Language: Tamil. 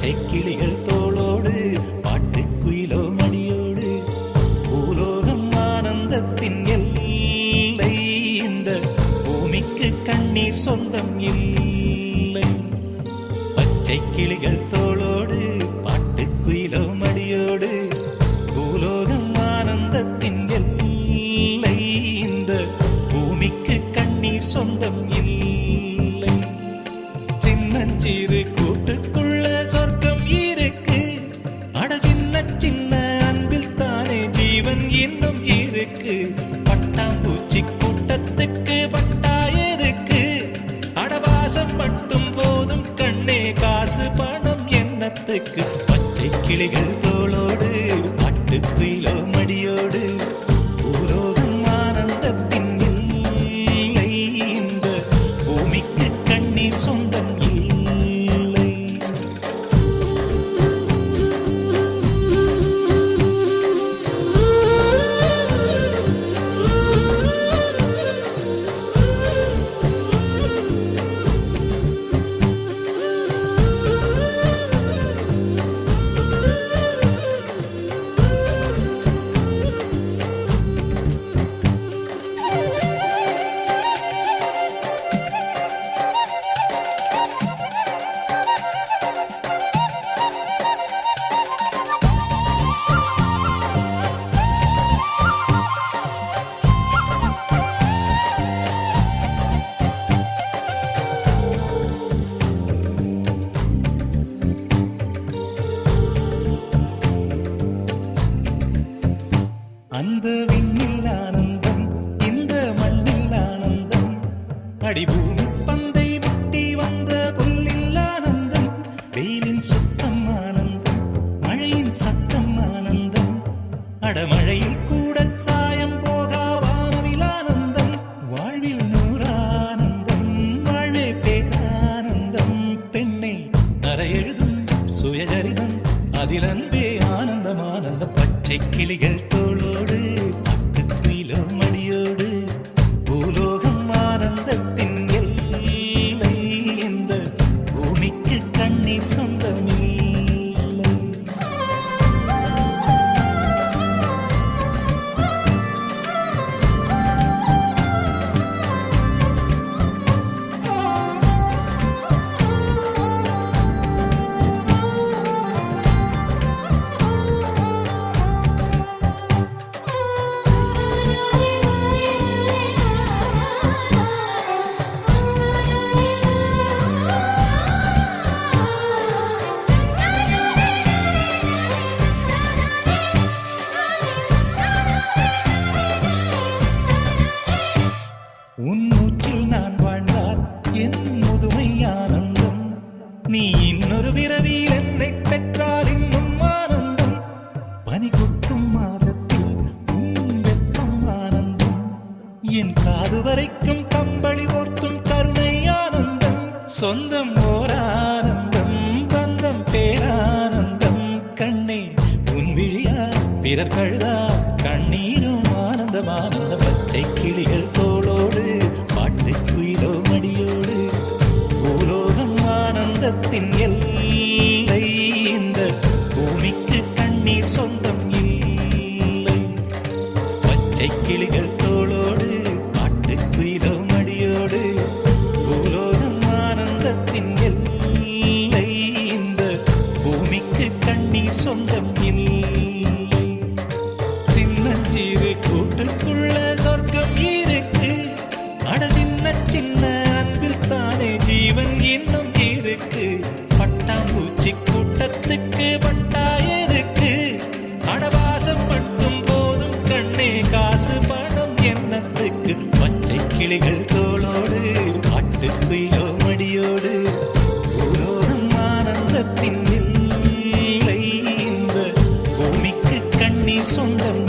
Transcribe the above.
பச்சை கிளிகள் தோளோடு பாட்டுக்குயிலோ மடியோடு பூலோகம் ஆனந்தத்தின் எல்லை. இந்த பூமிக்கு கண்ணீர் சொந்தம் இல்லை. பச்சை கிளிகள் தோளோடு பாட்டுக்குயிலோ மடியோடு பூலோகம் ஆனந்தத்தின் எல்லை. இந்த பூமிக்கு கண்ணீர் சொந்தம் இல்லை. சின்னஞ்சிறு கூட்டுக்குள்ள சொர்க்கம் இருக்கு. அட சின்ன சின்ன அன்பில் தானே ஜீவன் இன்னும் இருக்கு. பட்டாம்பூச்சி கூட்டத்துக்கு பட்டா எதுக்கு? அடவாசம் மட்டும் போதும் கண்ணே, காசு பணம் என்னத்துக்கு? பச்சை கிளிகள் தோளோடு பாட்டுக்குயிலோ மடியோடு பூலோகம் ஆனந்தத்தின் இல்லை. இந்த பூமிக்கு கண்ணீர் சொந்தம் இல்லை. அந்த விண்ணில் ஆனந்தம், இந்த மண்ணில் ஆனந்தம். அடிபூமி பந்தை விட்டி வந்த புல்லில் ஆனந்தம். வெயிலின் சுத்தம் ஆனந்தம், மழையின் சத்தம் ஆனந்தம். அடமழையில் கூட சாயம் போகா வானவில் ஆனந்தம். வாழ்வில் நூறானந்தம், வாழ்வே பேரானந்தம். பெண்ணை அறை எழுதும் சுயசரிதம், அதில் அன்பே ஆனந்தம் ஆனந்தம். பச்சை கிளிகள் தோளோடு பாட்டுக்குயிலோ மடியோடு பூலோகம் ஆனந்தத்தின் எல்லை. இந்த பூமிக்கு கண்ணீர் சொந்தமில்லை. உன் மூச்சில் நான் வாழ்ந்தால் என் முதுமை ஆனந்தம். நீ இன்னொரு விரவியில் என்னை பெற்றால் இன்னும் ஆனந்தம். பனி கொட்டும் மாதத்தில் உன் வெப்பம் ஆனந்தம். என் காது வரைக்கும் கம்பளி போர்த்தும் கருணை ஆனந்தம். சொந்தம் ஓர் ஆனந்தம், பந்தம் பேரானந்தம். கண்ணே உன் விழியா பிறர் கழுதா கண்ணீரும் ஆனந்தம் ஆனந்தம். பச்சை கிளிகள் தோளோடு பாட்டுக்குயிலோ மடியோடு பூலோகம் ஆனந்தத்தின் எல்லை. இந்த பூமிக்கு கண்ணீர் சொந்தம் இல்லை. பச்சை கிளிகள் தோளோடு பாட்டுக்குயிலோ மடியோடு பூலோகம் ஆனந்தத்தின் எல்லை. இந்த பூமிக்கு கண்ணீர் சொந்தம் இல்லை. சின்னஞ்சிறு கூட்டுக்குள்ள சொர்க்கம் இருக்கு. அட சின்ன சின்ன அன்பில் தானே ஜீவன் இன்னும் இருக்கு. பட்டாம்பூச்சி கூட்டத்துக்கு பட்டா எதுக்கு? அடவாசம் மட்டும் போதும் கண்ணே, காசு பணம் என்னத்துக்கு? பச்சை கிளிகள் தோளோடு பாட்டுக்குயிலோ மடியோடு பூலோகம் ஆனந்தத்தின் இல்லை. இந்த பூமிக்கு கண்ணீர் சொந்தம்